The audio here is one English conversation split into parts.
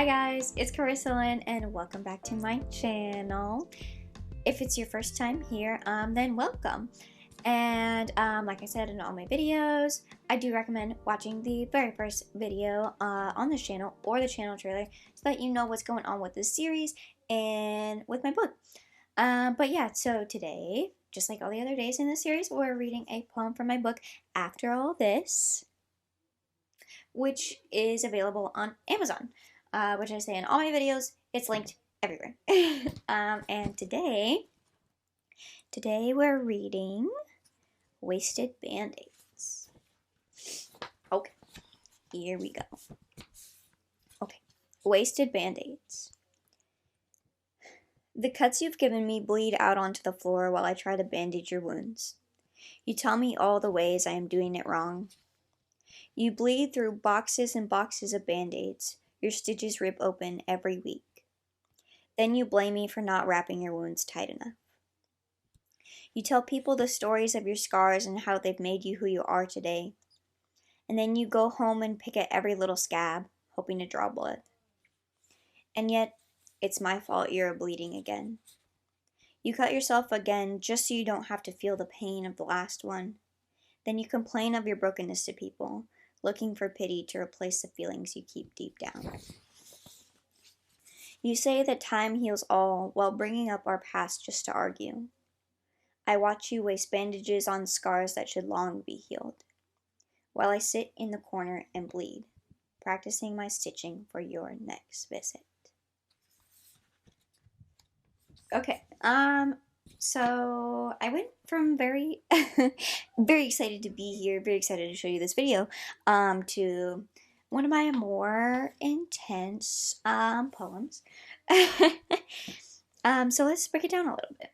Hi guys, it's Carissa Lynn and welcome back to my channel. If it's your first time here, then welcome. And like I said in all my videos, I do recommend watching the very first video on this channel or the channel trailer so that you know what's going on with this series and with my book. But yeah, so today, just like all the other days in this series, we're reading a poem from my book, After All This, which is available on Amazon. Which I say in all my videos, it's linked everywhere. And today we're reading Wasted Band-Aids. Okay, here we go. Okay, Wasted Band-Aids. The cuts you've given me bleed out onto the floor while I try to bandage your wounds. You tell me all the ways I am doing it wrong. You bleed through boxes and boxes of Band-Aids. Your stitches rip open every week. Then you blame me for not wrapping your wounds tight enough. You tell people the stories of your scars and how they've made you who you are today. And then you go home and pick at every little scab, hoping to draw blood. And yet, it's my fault you're bleeding again. You cut yourself again just so you don't have to feel the pain of the last one. Then you complain of your brokenness to people, looking for pity to replace the feelings you keep deep down. You say that time heals all while bringing up our past just to argue. I watch you waste bandages on scars that should long be healed, while I sit in the corner and bleed, practicing my stitching for your next visit. Okay, so I went from very, very excited to be here, very excited to show you this video, to one of my more intense, poems. So let's break it down a little bit.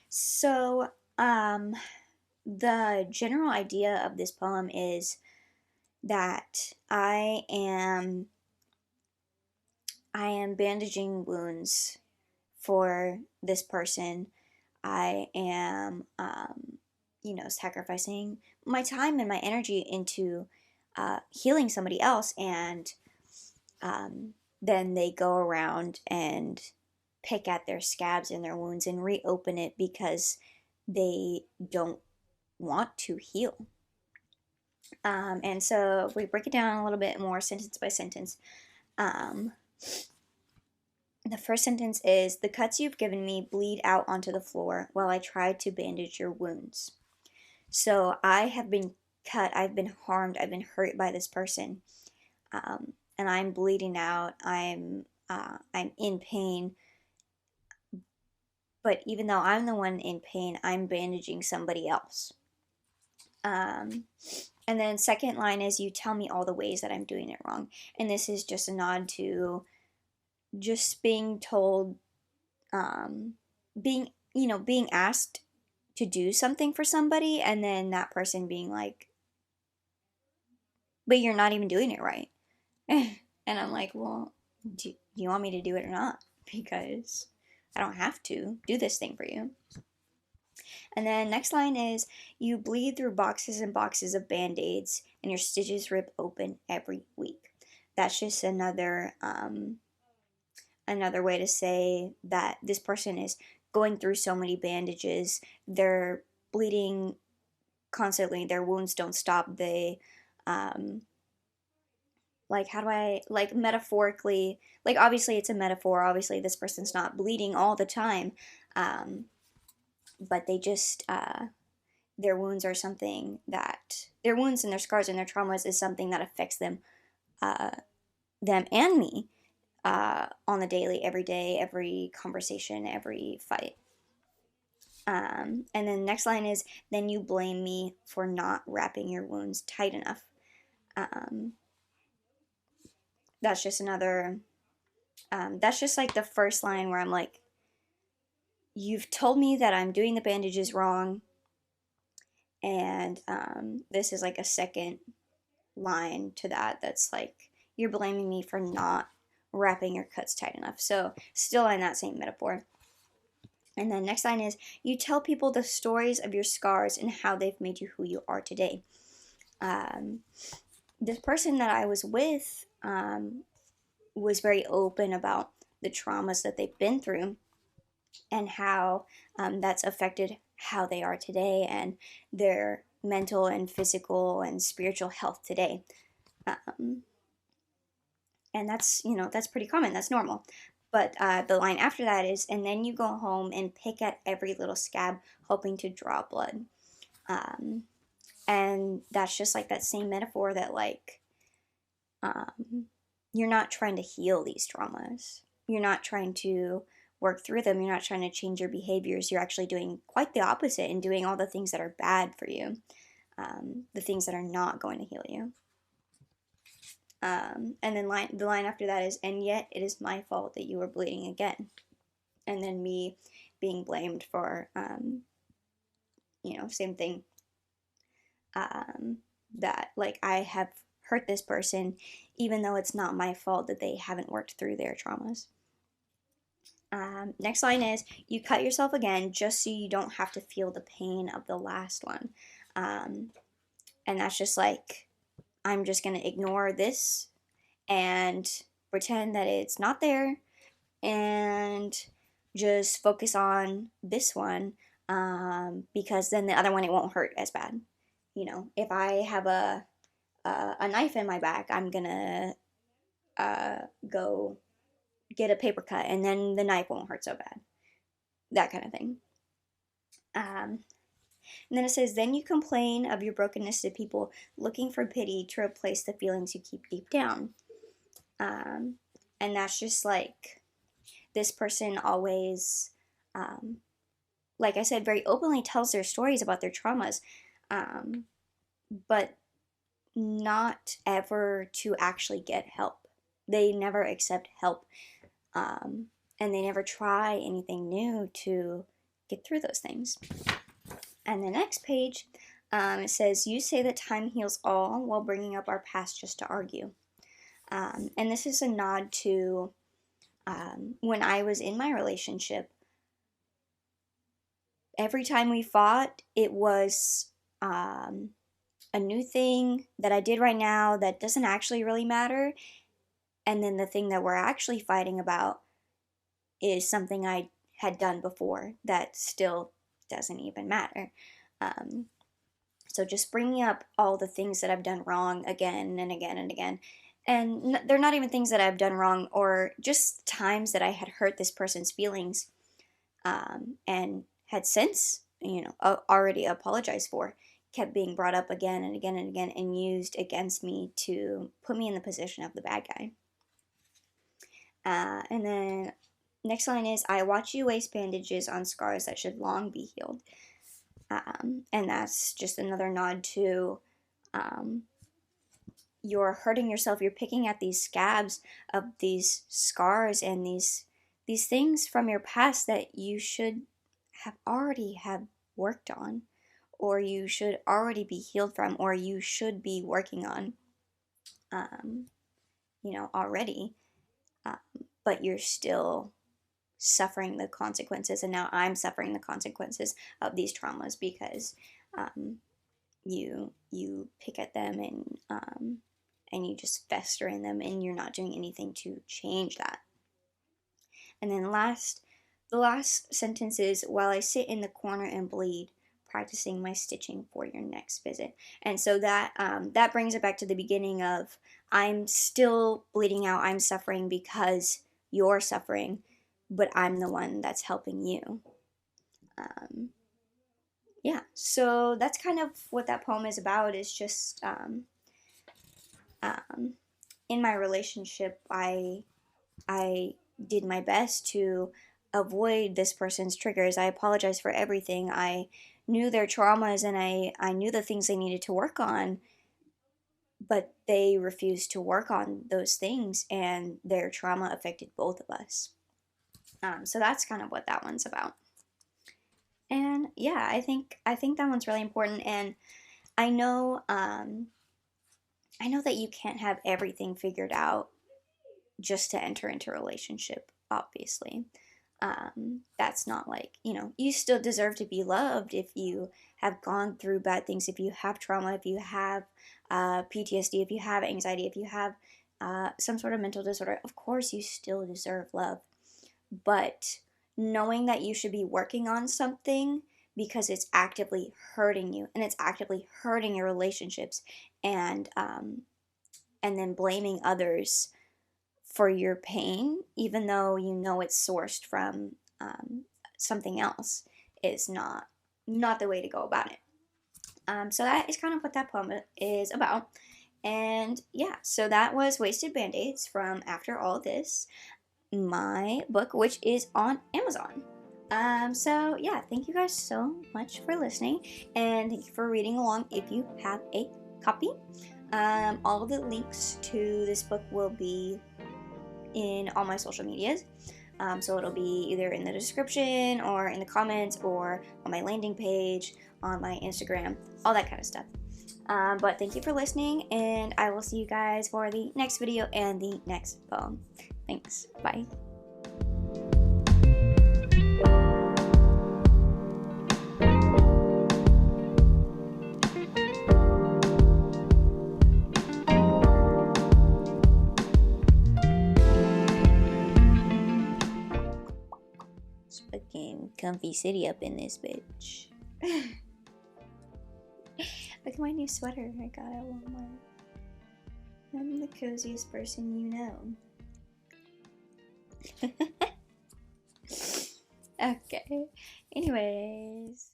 So, the general idea of this poem is that I am bandaging wounds for this person. I am, sacrificing my time and my energy into healing somebody else, and then they go around and pick at their scabs and their wounds and reopen it because they don't want to heal. And so if we break it down a little bit more sentence by sentence, the first sentence is, the cuts you've given me bleed out onto the floor while I try to bandage your wounds. So I have been cut, I've been harmed, I've been hurt by this person, and I'm bleeding out, I'm in pain, but even though I'm the one in pain, I'm bandaging somebody else. And then second line is, you tell me all the ways that I'm doing it wrong. And this is just a nod to just being told, being asked to do something for somebody, and then that person being like, but you're not even doing it right. And I'm like, well, do you want me to do it or not? Because I don't have to do this thing for you. And then next line is, you bleed through boxes and boxes of Band-Aids and your stitches rip open every week. That's just another way to say that this person is going through so many bandages. They're bleeding constantly. Their wounds don't stop. They, metaphorically, obviously it's a metaphor. Obviously this person's not bleeding all the time. But they just, their wounds are something that, their wounds and their scars and their traumas is something that affects them and me, on the daily, every day, every conversation, every fight. And then next line is, then you blame me for not wrapping your wounds tight enough. That's just another, that's just like the first line where I'm like, you've told me that I'm doing the bandages wrong, and this is like a second line to that that's like, you're blaming me for not wrapping your cuts tight enough. So still in that same metaphor. And then next line is, you tell people the stories of your scars and how they've made you who you are today. This person that I was with, was very open about the traumas that they've been through and how that's affected how they are today and their mental and physical and spiritual health today. Um, and that's, that's pretty common, that's normal. But the line after that is, and then you go home and pick at every little scab, hoping to draw blood. Um, and that's just like that same metaphor that, like, um, you're not trying to heal these traumas. You're not trying to work through them. You're not trying to change your behaviors. You're actually doing quite the opposite and doing all the things that are bad for you, the things that are not going to heal you. And then the line after that is, and yet it is my fault that you were bleeding again. And then me being blamed for, same thing. That, like, I have hurt this person, even though it's not my fault that they haven't worked through their traumas. Next line is, you cut yourself again just so you don't have to feel the pain of the last one. And that's just like, I'm just going to ignore this and pretend that it's not there and just focus on this one, because then the other one, it won't hurt as bad. If I have a knife in my back, I'm gonna go get a paper cut, and then the knife won't hurt so bad. That kind of thing. And then it says, then you complain of your brokenness to people, looking for pity to replace the feelings you keep deep down. And that's just like, this person always, like I said, very openly tells their stories about their traumas, but not ever to actually get help. They never accept help, and they never try anything new to get through those things. And the next page, it says, you say that time heals all while bringing up our past just to argue. And this is a nod to when I was in my relationship. Every time we fought, it was a new thing that I did right now that doesn't actually really matter. And then the thing that we're actually fighting about is something I had done before that still doesn't even matter. So just bringing up all the things that I've done wrong again and again and again. And they're not even things that I've done wrong, or just times that I had hurt this person's feelings, and had since, already apologized for, kept being brought up again and again and again and used against me to put me in the position of the bad guy. And then next line is, I watch you waste bandages on scars that should long be healed. And that's just another nod to, you're hurting yourself. You're picking at these scabs of these scars and these things from your past that you should have already have worked on, or you should already be healed from, or you should be working on, already. But you're still suffering the consequences, and now I'm suffering the consequences of these traumas because you pick at them and you just fester in them, and you're not doing anything to change that. And then the last sentence is, while I sit in the corner and bleed, practicing my stitching for your next visit. And so that that brings it back to the beginning of, I'm still bleeding out, I'm suffering because you're suffering, but I'm the one that's helping you. Yeah, so that's kind of what that poem is about. Is just in my relationship, I did my best to avoid this person's triggers. I apologized for everything. I knew their traumas, and I knew the things they needed to work on, but they refused to work on those things, and their trauma affected both of us. So that's kind of what that one's about. And yeah, I think that one's really important. And I know that you can't have everything figured out just to enter into a relationship, obviously. That's not like, you still deserve to be loved if you have gone through bad things, if you have trauma, if you have PTSD, if you have anxiety, if you have some sort of mental disorder, of course you still deserve love. But knowing that you should be working on something because it's actively hurting you and it's actively hurting your relationships, and then blaming others for your pain, even though you know it's sourced from something else, is not the way to go about it. So that is kind of what that poem is about. And yeah, so that was Wasted Band-Aids from After All This, my book, which is on Amazon. So yeah, thank you guys so much for listening, and thank you for reading along if you have a copy. All of the links to this book will be in all my social medias. So it'll be either in the description or in the comments or on my landing page, on my Instagram, all that kind of stuff. But thank you for listening, and I will see you guys for the next video and the next poem. Thanks. Bye. It's fucking comfy city up in this bitch. Look at my new sweater I got at Walmart. I'm the coziest person you know. Okay. Anyways.